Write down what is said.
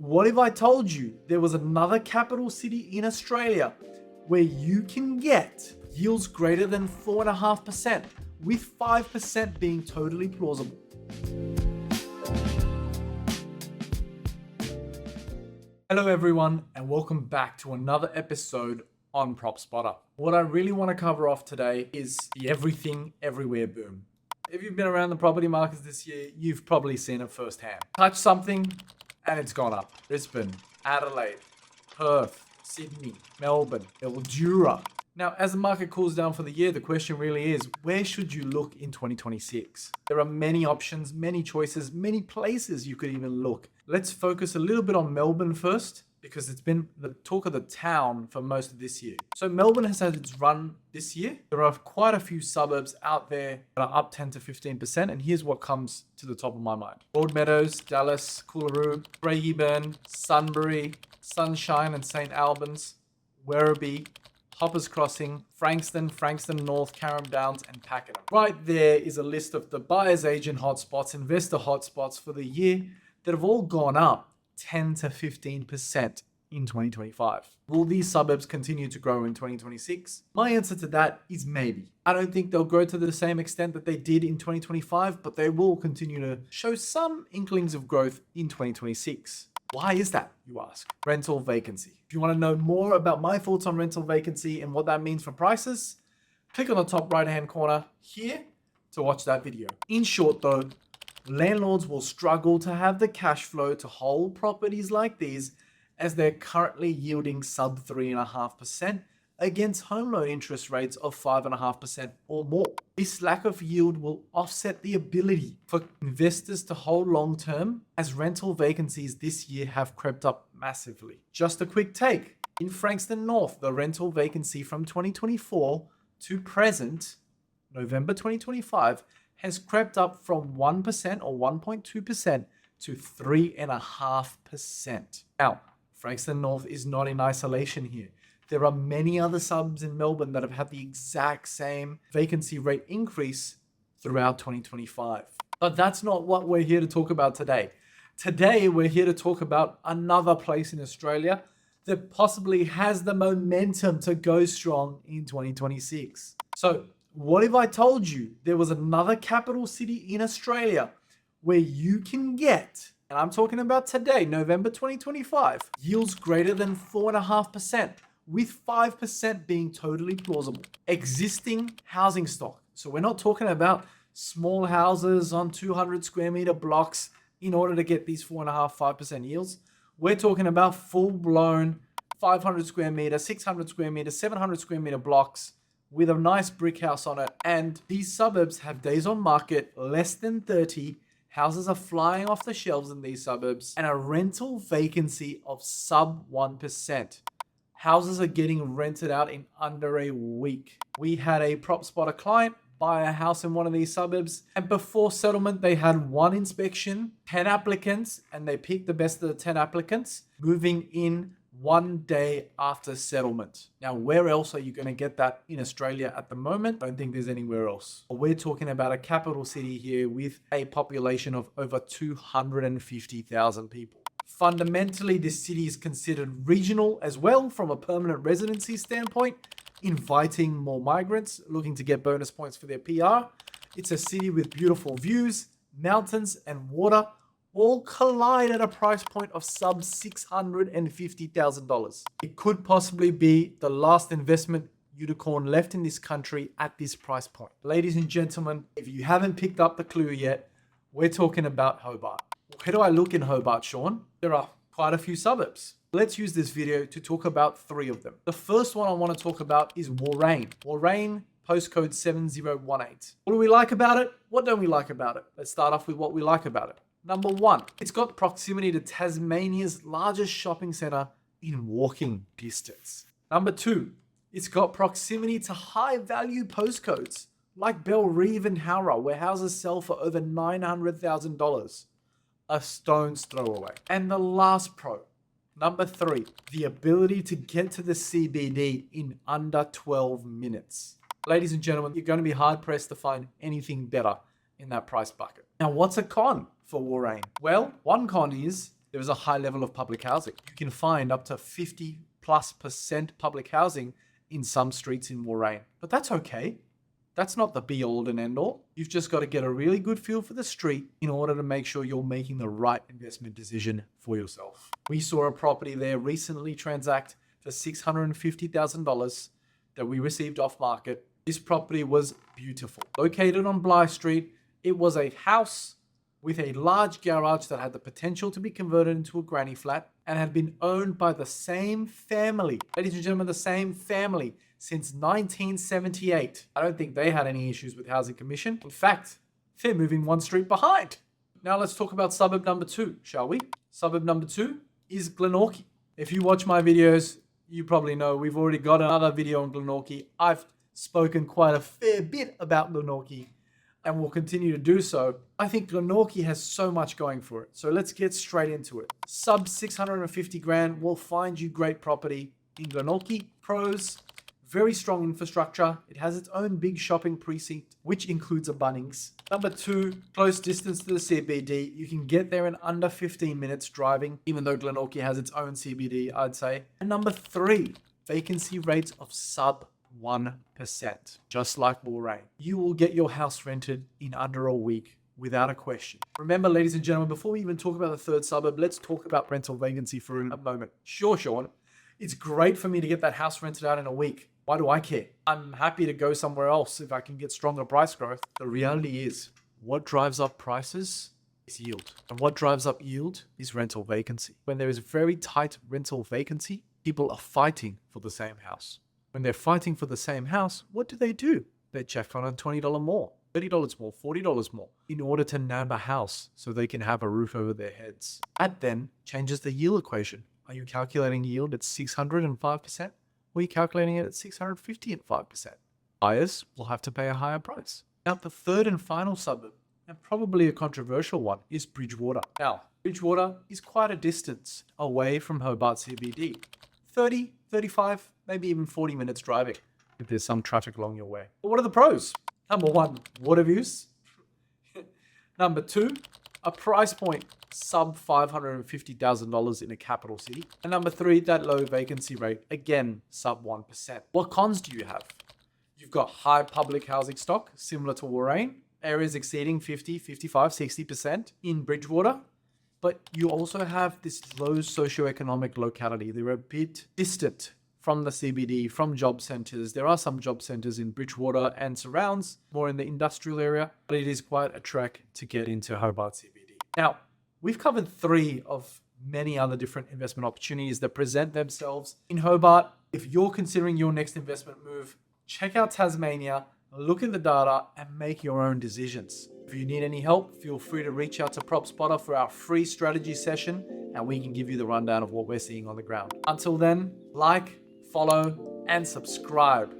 What if I told you there was another capital city in Australia where you can get yields greater than 4.5%, with 5% being totally plausible? Hello everyone, and welcome back to another episode on PropSpotter. What I really want to cover off today is the everything everywhere boom. If you've been around the property markets this year, you've probably seen it firsthand. Touch something and it's gone up. Brisbane, Adelaide, Perth, Sydney, Melbourne, Mildura. Now, as the market cools down for the year, the question really is, where should you look in 2026? There are many options, many choices, many places you could even look. Let's focus a little bit on Melbourne first, because it's been the talk of the town for most of this year. So Melbourne has had its run this year. There are quite a few suburbs out there that are up 10 to 15%. And here's what comes to the top of my mind. Broadmeadows, Dallas, Coolaroo, Craigieburn, Sunbury, Sunshine and St. Albans, Werribee, Hoppers Crossing, Frankston North, Carrum Downs, and Pakenham. Right there is a list of the buyer's agent hotspots, investor hotspots for the year that have all gone up 10 to 15% in 2025. Will these suburbs continue to grow in 2026? My answer to that is maybe. I don't think they'll grow to the same extent that they did in 2025, but they will continue to show some inklings of growth in 2026. Why is that, you ask? Rental vacancy. If you want to know more about my thoughts on rental vacancy and what that means for prices, click on the top right-hand corner here to watch that video. In short though, landlords will struggle to have the cash flow to hold properties like these, as they're currently yielding sub 3.5% against home loan interest rates of 5.5% or more. This lack of yield will offset the ability for investors to hold long term, as rental vacancies this year have crept up massively. Just a quick take. In Frankston North, the rental vacancy from 2024 to present, November 2025, has crept up from 1% or 1.2% to 3.5%. Now, Frankston North is not in isolation here. There are many other suburbs in Melbourne that have had the exact same vacancy rate increase throughout 2025. But that's not what we're here to talk about today. Today, we're here to talk about another place in Australia that possibly has the momentum to go strong in 2026. So, what if I told you there was another capital city in Australia where you can get, and I'm talking about today, November 2025, yields greater than 4.5%, with 5% being totally plausible. Existing housing stock. So we're not talking about small houses on 200 square meter blocks in order to get these 4.5%, 5% yields. We're talking about full-blown 500 square meter, 600 square meter, 700 square meter blocks with a nice brick house on it. And these suburbs have days on market less than 30. Houses are flying off the shelves in these suburbs, and a rental vacancy of sub 1%. Houses are getting rented out in under a week. We had a PropSpotter client buy a house in one of these suburbs, and before settlement, they had one inspection, 10 applicants, and they picked the best of the 10 applicants, moving in 1 day after settlement. Now, where else are you going to get that in Australia at the moment? I don't think there's anywhere else. We're talking about a capital city here with a population of over 250,000 people. Fundamentally, this city is considered regional as well from a permanent residency standpoint, inviting more migrants looking to get bonus points for their PR. It's a city with beautiful views, mountains, and water, all collide at a price point of sub $650,000. It could possibly be the last investment unicorn left in this country at this price point. Ladies and gentlemen, if you haven't picked up the clue yet, we're talking about Hobart. Where do I look in Hobart, Sean? There are quite a few suburbs. Let's use this video to talk about 3 of them. The first one I want to talk about is Warrane. Warrane, postcode 7018. What do we like about it? What don't we like about it? Let's start off with what we like about it. Number 1, it's got proximity to Tasmania's largest shopping centre in walking distance. Number 2, it's got proximity to high-value postcodes like Bellerive and Howrah, where houses sell for over $900,000. A stone's throw away. And the last pro, number 3, the ability to get to the CBD in under 12 minutes. Ladies and gentlemen, you're going to be hard-pressed to find anything better in that price bucket. Now, what's a con for Warrane? Well, one con is there is a high level of public housing. You can find up to 50+% public housing in some streets in Warrane. But that's okay. That's not the be all and end all. You've just got to get a really good feel for the street in order to make sure you're making the right investment decision for yourself. We saw a property there recently transact for $650,000 that we received off market. This property was beautiful. Located on Bly Street, it was a house with a large garage that had the potential to be converted into a granny flat and had been owned by the same family. Ladies and gentlemen, the same family since 1978. I don't think they had any issues with Housing Commission. In fact, they're moving one street behind. Now let's talk about suburb number 2, shall we? Suburb number 2 is Glenorchy. If you watch my videos, you probably know we've already got another video on Glenorchy. I've spoken quite a fair bit about Glenorchy and will continue to do so. I think Glenorchy has so much going for it. So let's get straight into it. Sub 650 grand will find you great property in Glenorchy. Pros: very strong infrastructure. It has its own big shopping precinct, which includes a Bunnings. Number 2, close distance to the CBD. You can get there in under 15 minutes driving, even though Glenorchy has its own CBD, I'd say. And number 3, vacancy rates of sub 1%, just like Warrane. You will get your house rented in under a week without a question. Remember, ladies and gentlemen, before we even talk about the third suburb, let's talk about rental vacancy for a moment. Sure, Sean, it's great for me to get that house rented out in a week. Why do I care? I'm happy to go somewhere else if I can get stronger price growth. The reality is, what drives up prices is yield. And what drives up yield is rental vacancy. When there is very tight rental vacancy, people are fighting for the same house. When they're fighting for the same house, what do? They check on a $20 more, $30 more, $40 more in order to nab a house so they can have a roof over their heads. That then changes the yield equation. Are you calculating yield at 605%? Or are you calculating it at 655%? Buyers will have to pay a higher price. Now, the third and final suburb, and probably a controversial one, is Bridgewater. Now, Bridgewater is quite a distance away from Hobart CBD. 30, 35, maybe even 40 minutes driving if there's some traffic along your way. But what are the pros? Number 1, water views. Number 2, a price point sub $550,000 in a capital city. And number 3, that low vacancy rate, again, sub 1%. What cons do you have? You've got high public housing stock, similar to Warrane, areas exceeding 50, 55, 60% in Bridgewater. But you also have this low socioeconomic locality. They're a bit distant from the CBD, from job centres. There are some job centres in Bridgewater and surrounds, more in the industrial area, but it is quite a trek to get into Hobart CBD. Now, we've covered 3 of many other different investment opportunities that present themselves in Hobart. If you're considering your next investment move, check out Tasmania, look at the data, and make your own decisions. If you need any help, feel free to reach out to PropSpotter for our free strategy session, and we can give you the rundown of what we're seeing on the ground. Until then, like, follow, and subscribe